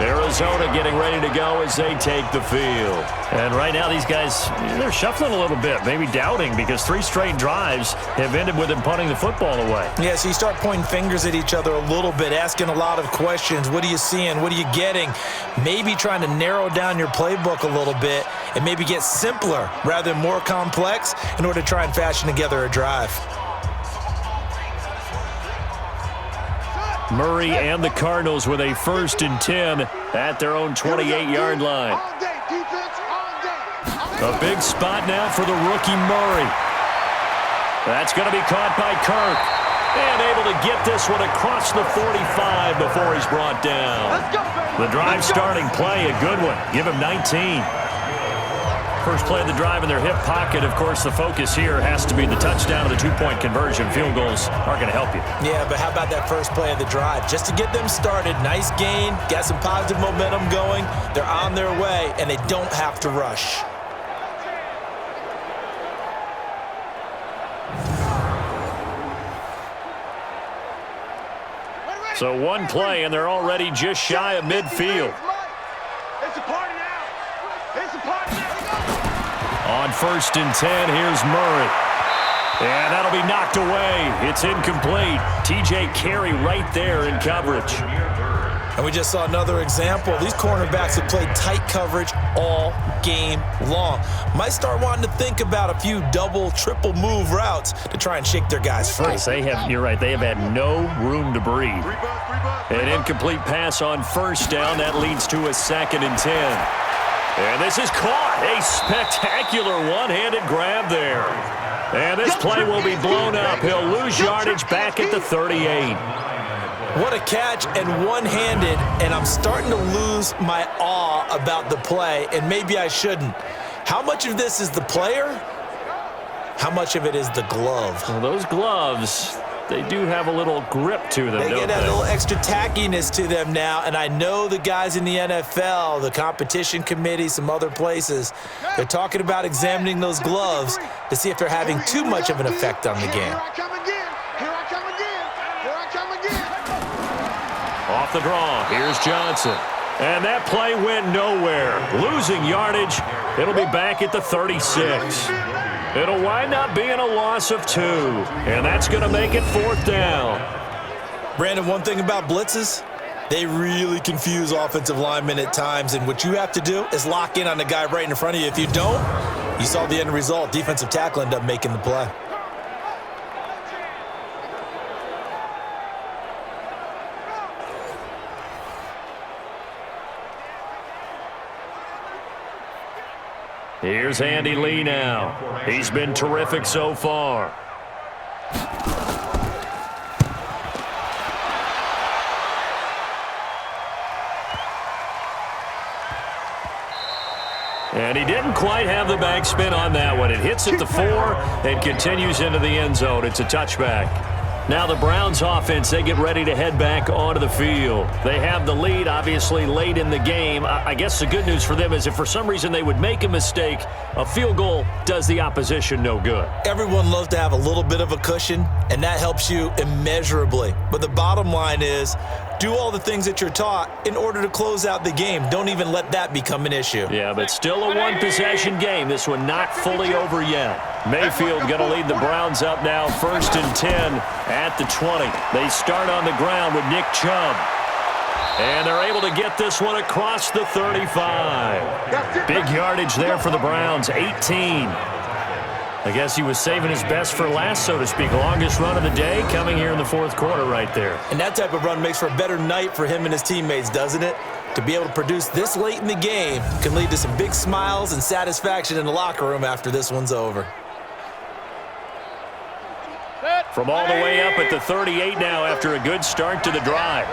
Arizona getting ready to go as they take the field. And right now these guys, they're shuffling a little bit, maybe doubting, because 3 straight drives have ended with them punting the football away. Yeah, so you start pointing fingers at each other a little bit, asking a lot of questions. What are you seeing? What are you getting? Maybe trying to narrow down your playbook a little bit and maybe get simpler rather than more complex in order to try and fashion together a drive. Murray and the Cardinals with a 1st and 10 at their own 28-yard line. A big spot now for the rookie Murray. That's going to be caught by Kirk. And able to get this one across the 45 before he's brought down. The drive starting play, a good one. Give him 19. First play of the drive in their hip pocket. Of course, the focus here has to be the touchdown of the 2-point conversion. Field goals aren't going to help you. Yeah, but how about that first play of the drive? Just to get them started, nice gain, got some positive momentum going. They're on their way, and they don't have to rush. So one play, and they're already just shy of midfield. It's a party now. It's a party now. On 1st and 10, here's Murray. And that'll be knocked away. It's incomplete. TJ Carey right there in coverage. And we just saw another example. These cornerbacks have played tight coverage all game long. Might start wanting to think about a few double, triple move routes to try and shake their guys free. You're right, they have had no room to breathe. An incomplete pass on 1st down. That leads to a 2nd and 10. And this is caught. A spectacular one-handed grab there. And this play will be blown up. He'll lose yardage back at the 38. What a catch, and one-handed, and I'm starting to lose my awe about the play, and maybe I shouldn't. How much of this is the player? How much of it is the glove? Well, those gloves, they do have a little grip to them, They don't get that little extra tackiness to them now, and I know the guys in the NFL, the competition committee, some other places, they're talking about examining those gloves to see if they're having too much of an effect on the game. Here I come again. Here I come again. Here I come again. Off the draw, here's Johnson. And that play went nowhere. Losing yardage, it'll be back at the 36. It'll wind up being a loss of 2, and that's going to make it 4th down. Brandon, one thing about blitzes, they really confuse offensive linemen at times, and what you have to do is lock in on the guy right in front of you. If you don't, you saw the end result. Defensive tackle ended up making the play. Here's Andy Lee now. He's been terrific so far. And he didn't quite have the backspin on that one. It hits at the 4 and continues into the end zone. It's a touchback. Now the Browns offense, they get ready to head back onto the field. They have the lead, obviously, late in the game. I guess the good news for them is if for some reason they would make a mistake, a field goal does the opposition no good. Everyone loves to have a little bit of a cushion, and that helps you immeasurably. But the bottom line is, do all the things that you're taught in order to close out the game. Don't even let that become an issue. Yeah, but still a one-possession game. This one not fully over yet. Mayfield going to lead the Browns up now, 1st and 10 at the 20. They start on the ground with Nick Chubb. And they're able to get this one across the 35. Big yardage there for the Browns, 18. I guess he was saving his best for last, so to speak. Longest run of the day coming here in the 4th quarter right there. And that type of run makes for a better night for him and his teammates, doesn't it? To be able to produce this late in the game can lead to some big smiles and satisfaction in the locker room after this one's over. From all the way up at the 38 now after a good start to the drive.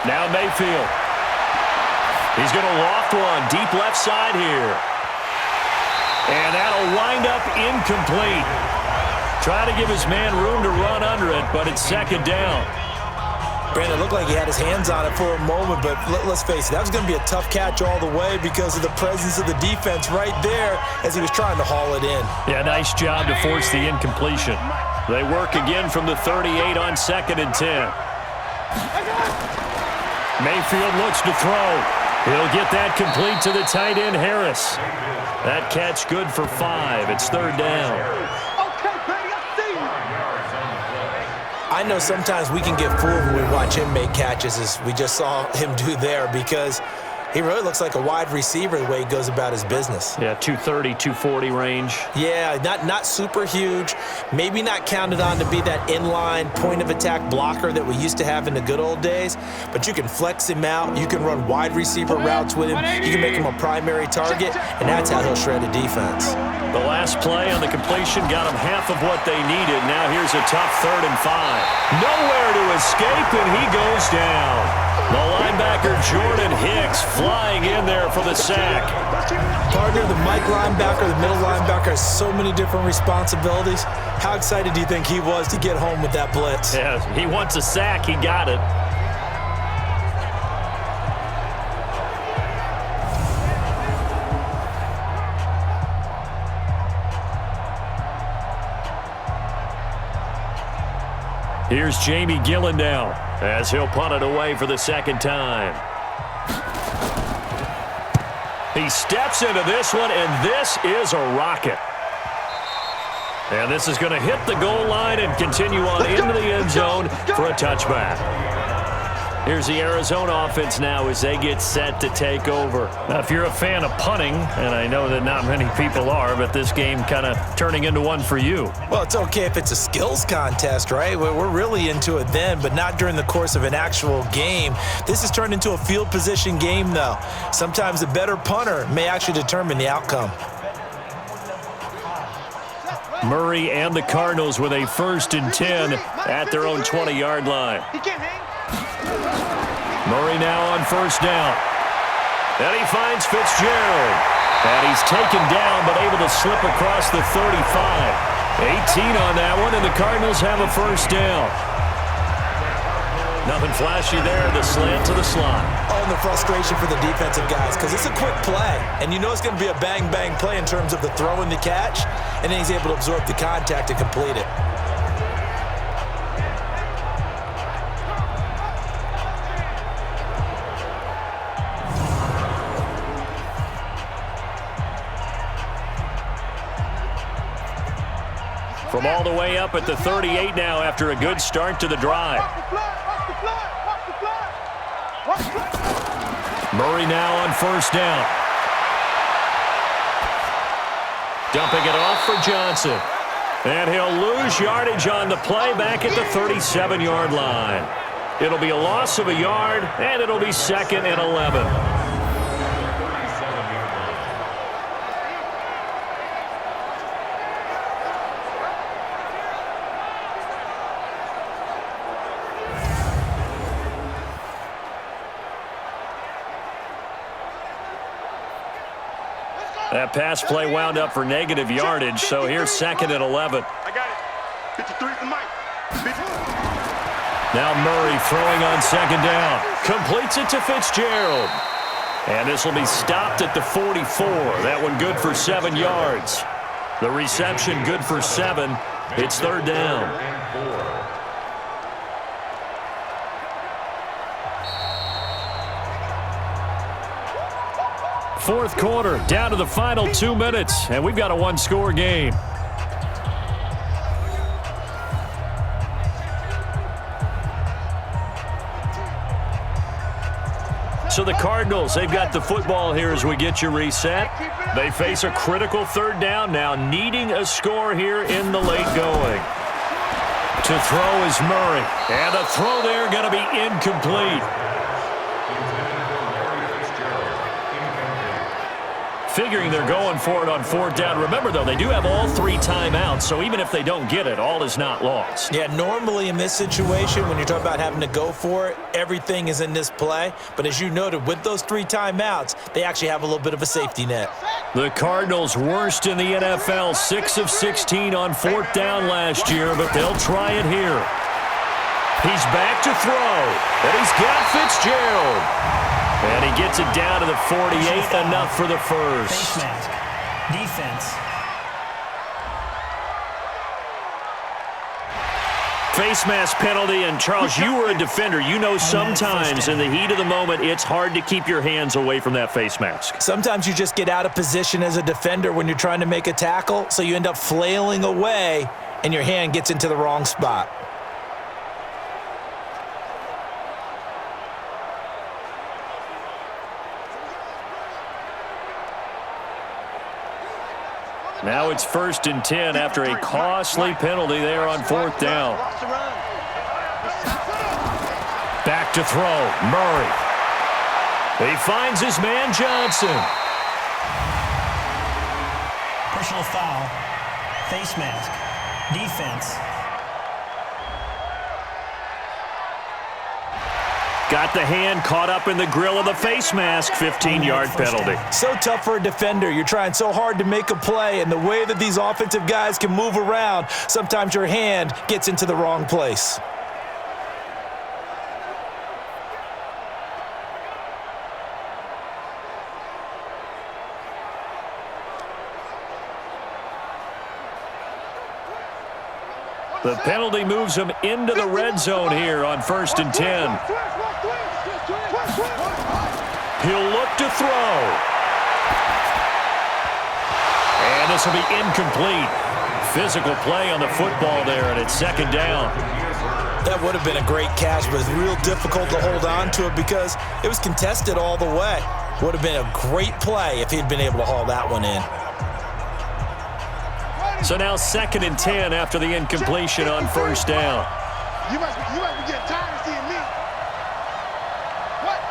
Now Mayfield. He's going to loft one deep left side here. And that'll wind up incomplete. Trying to give his man room to run under it, but it's 2nd down. Brandon, it looked like he had his hands on it for a moment, but let's face it, that was going to be a tough catch all the way because of the presence of the defense right there as he was trying to haul it in. Yeah, nice job to force the incompletion. They work again from the 38 on 2nd and 10. Mayfield looks to throw. He'll get that complete to the tight end, Harris. That catch good for 5. It's 3rd down. I know sometimes we can get fooled when we watch him make catches as we just saw him do there because he really looks like a wide receiver the way he goes about his business. Yeah, 230, 240 range. Yeah, not super huge. Maybe not counted on to be that inline point-of-attack blocker that we used to have in the good old days, but you can flex him out. You can run wide receiver routes with him. You can make him a primary target, and that's how he'll shred a defense. The last play on the completion got him half of what they needed. Now here's a tough 3rd and 5. Nowhere to escape, and he goes down. The linebacker, Jordan Hicks, flying in there for the sack. Partner, the Mike linebacker, the middle linebacker, has so many different responsibilities. How excited do you think he was to get home with that blitz? Yeah, he wants a sack. He got it. Here's Jamie Gillen now as he'll punt it away for the 2nd time. He steps into this one, and this is a rocket. And this is going to hit the goal line and continue on into the end zone for a touchback. Here's the Arizona offense now as they get set to take over. Now, if you're a fan of punting, and I know that not many people are, but this game kind of turning into one for you. Well, it's okay if it's a skills contest, right? We're really into it then, but not during the course of an actual game. This has turned into a field position game, though. Sometimes the better punter may actually determine the outcome. Murray and the Cardinals with a 1st and 10 at their own 20-yard line. Murray now on 1st down. And he finds Fitzgerald. And he's taken down but able to slip across the 35. 18 on that one, and the Cardinals have a 1st down. Nothing flashy there. The slant to the slot. Oh, and the frustration for the defensive guys because it's a quick play. And you know it's going to be a bang-bang play in terms of the throw and the catch. And then he's able to absorb the contact to complete it. From all the way up at the 38 now after a good start to the drive. Murray now on 1st down. Dumping it off for Johnson. And he'll lose yardage on the play back at the 37-yard line. It'll be a loss of a yard, and it'll be 2nd and 11. That pass play wound up for negative yardage, so here's 2nd and 11. I got it. 53 for Mike. Now Murray throwing on 2nd down. Completes it to Fitzgerald. And this will be stopped at the 44. That one good for 7 yards. The reception good for 7. It's 3rd down. 4th quarter, down to the final 2 minutes, and we've got a one-score game. So the Cardinals, they've got the football here as we get you reset. They face a critical 3rd down now, needing a score here in the late going. To throw is Murray, and the throw there going to be incomplete. Figuring they're going for it on 4th down. Remember, though, they do have all 3 timeouts, so even if they don't get it, all is not lost. Yeah, normally in this situation, when you're talking about having to go for it, everything is in this play. But as you noted, with those 3 timeouts, they actually have a little bit of a safety net. The Cardinals worst in the NFL, 6 of 16 on 4th down last year, but they'll try it here. He's back to throw, and he's got Fitzgerald. And he gets it down to the 48, enough for the first. Face mask. Defense. Face mask penalty, and Charles, you were a defender. You know sometimes in the heat of the moment, it's hard to keep your hands away from that face mask. Sometimes you just get out of position as a defender when you're trying to make a tackle, so you end up flailing away, and your hand gets into the wrong spot. Now it's 1st and 10 after a costly penalty there on 4th down. Back to throw, Murray. He finds his man Johnson. Personal foul. Face mask. Defense. Got the hand caught up in the grill of the face mask, 15-yard penalty. So tough for a defender. You're trying so hard to make a play, and the way that these offensive guys can move around, sometimes your hand gets into the wrong place. The penalty moves him into the red zone here on 1st and 10. He'll look to throw. And this will be incomplete. Physical play on the football there, and it's 2nd down. That would have been a great catch, but it's real difficult to hold on to it because it was contested all the way. Would have been a great play if he'd been able to haul that one in. So now 2nd and 10 after the incompletion on 1st down. You must be getting tired of seeing me. What?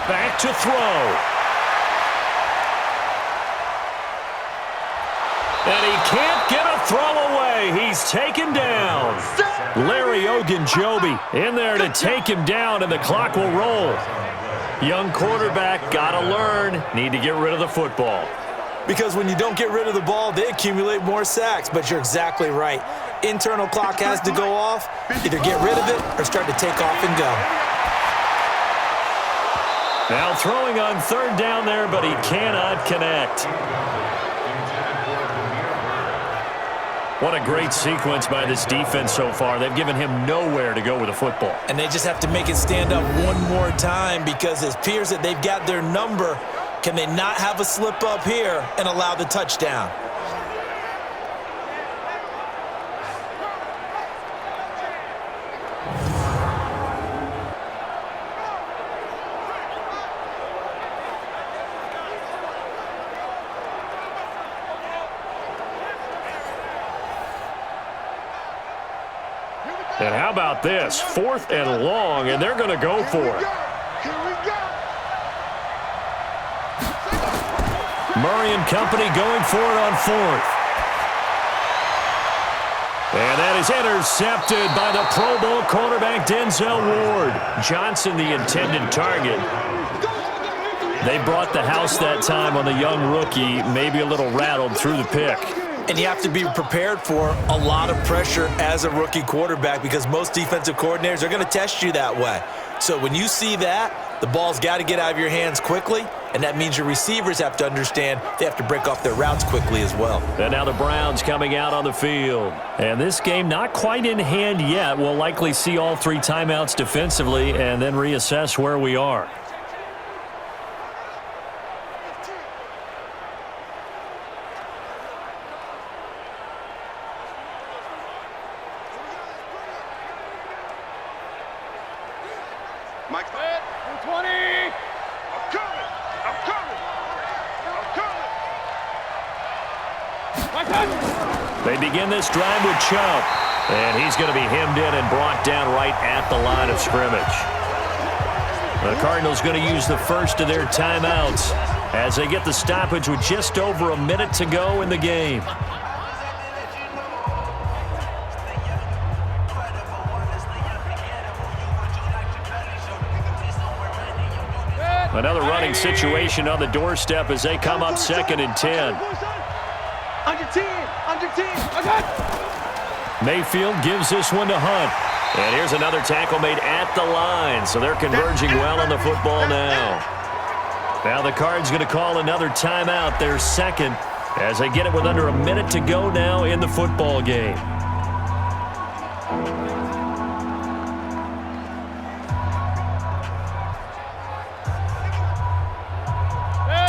Back to throw. And he can't get a throw away. He's taken down. Larry Ogunjobi in there to take him down, and the clock will roll. Young quarterback, gotta learn. Need to get rid of the football. Because when you don't get rid of the ball, they accumulate more sacks. But you're exactly right. Internal clock has to go off. Either get rid of it or start to take off and go. Now throwing on 3rd down there, but he cannot connect. What a great sequence by this defense so far. They've given him nowhere to go with the football. And they just have to make it stand up one more time because it appears that they've got their number. Can they not have a slip up here and allow the touchdown? Here we And how about this? 4th and long, and they're going to go for it. Murray and company going for it on 4th. And that is intercepted by the Pro Bowl cornerback Denzel Ward. Johnson, the intended target. They brought the house that time on the young rookie, maybe a little rattled through the pick. And you have to be prepared for a lot of pressure as a rookie quarterback because most defensive coordinators are going to test you that way. So when you see that, the ball's got to get out of your hands quickly, and that means your receivers have to understand they have to break off their routes quickly as well. And now the Browns coming out on the field. And this game not quite in hand yet. We'll likely see all 3 timeouts defensively and then reassess where we are. Mike's 20. I'm coming. I'm coming. I'm coming. They begin this drive with Chubb. And he's going to be hemmed in and brought down right at the line of scrimmage. The Cardinals going to use the first of their timeouts as they get the stoppage with just over a minute to go in the game. Another running situation on the doorstep as they come up 2nd and 10. Under 10. Okay. Mayfield gives this one to Hunt. And here's another tackle made at the line. So they're converging well on the football now. Now the Cards going to call another timeout, their second, as they get it with under a minute to go now in the football game.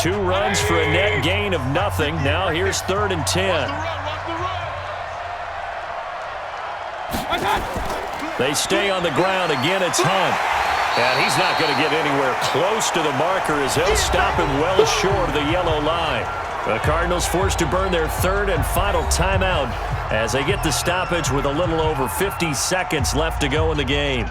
Two runs for a net gain of nothing. Now here's 3rd and 10. They stay on the ground. Again, it's Hunt. And he's not going to get anywhere close to the marker as they'll stop him well short of the yellow line. The Cardinals forced to burn their 3rd and final timeout as they get the stoppage with a little over 50 seconds left to go in the game.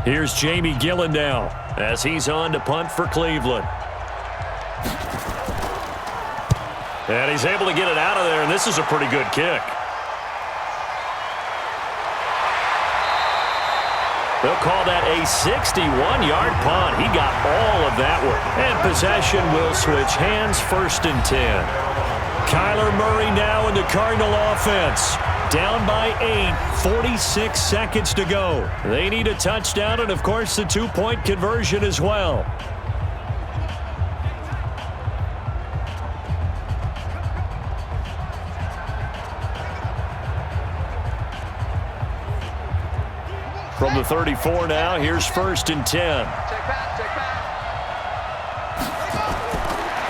Here's Jamie Gillen now as he's on to punt for Cleveland. And he's able to get it out of there, and this is a pretty good kick. They'll call that a 61-yard punt. He got all of that one. And possession will switch hands, 1st and 10. Kyler Murray now in the Cardinal offense. Down by 8, 46 seconds to go. They need a touchdown and, of course, the 2-point conversion as well. From the 34 now, here's 1st and 10.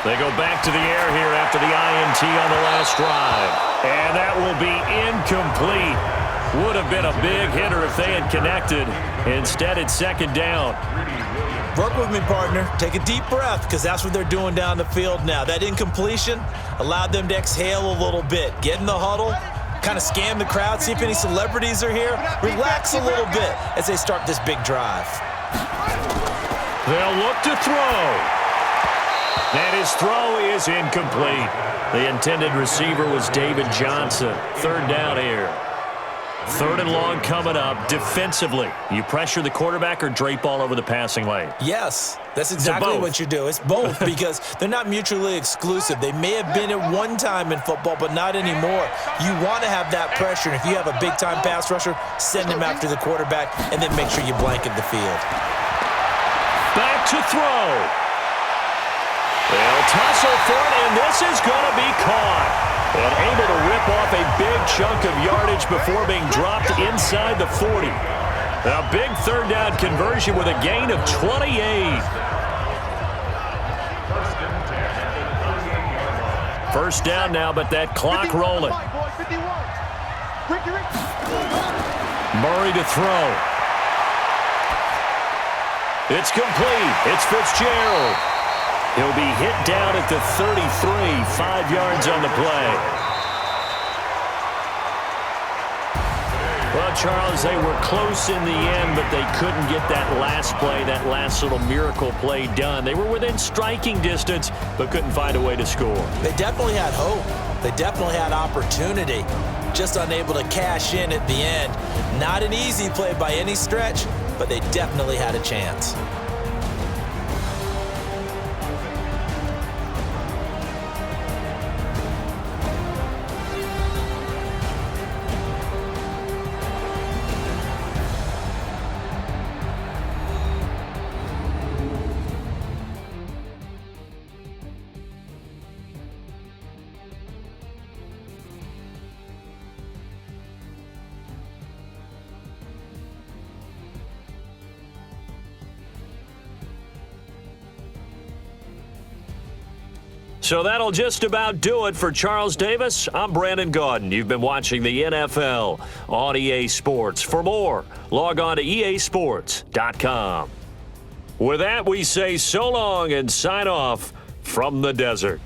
They go back to the air here after the INT on the last drive. And that will be incomplete. Would have been a big hitter if they had connected. Instead, it's 2nd down. Work with me, partner. Take a deep breath because that's what they're doing down the field now. That incompletion allowed them to exhale a little bit. Get in the huddle, kind of scan the crowd, see if any celebrities are here. Relax a little bit as they start this big drive. They'll look to throw. And his throw is incomplete. The intended receiver was David Johnson. 3rd down here. 3rd and long coming up. Defensively, you pressure the quarterback or drape all over the passing lane? Yes, that's exactly what you do. It's both because they're not mutually exclusive. They may have been at one time in football, but not anymore. You want to have that pressure. And if you have a big-time pass rusher, send him after the quarterback and then make sure you blanket the field. Back to throw. They'll tussle for it, and this is going to be caught. And able to rip off a big chunk of yardage before being dropped inside the 40. A big 3rd down conversion with a gain of 28. 1st down now, but that clock rolling. Murray to throw. It's complete. It's Fitzgerald. He'll be hit down at the 33, 5 yards on the play. Well, Charles, they were close in the end, but they couldn't get that last play, that last little miracle play done. They were within striking distance, but couldn't find a way to score. They definitely had hope. They definitely had opportunity. Just unable to cash in at the end. Not an easy play by any stretch, but they definitely had a chance. So that'll just about do it for Charles Davis. I'm Brandon Gaudin. You've been watching the NFL on EA Sports. For more, log on to easports.com. With that, we say so long and sign off from the desert.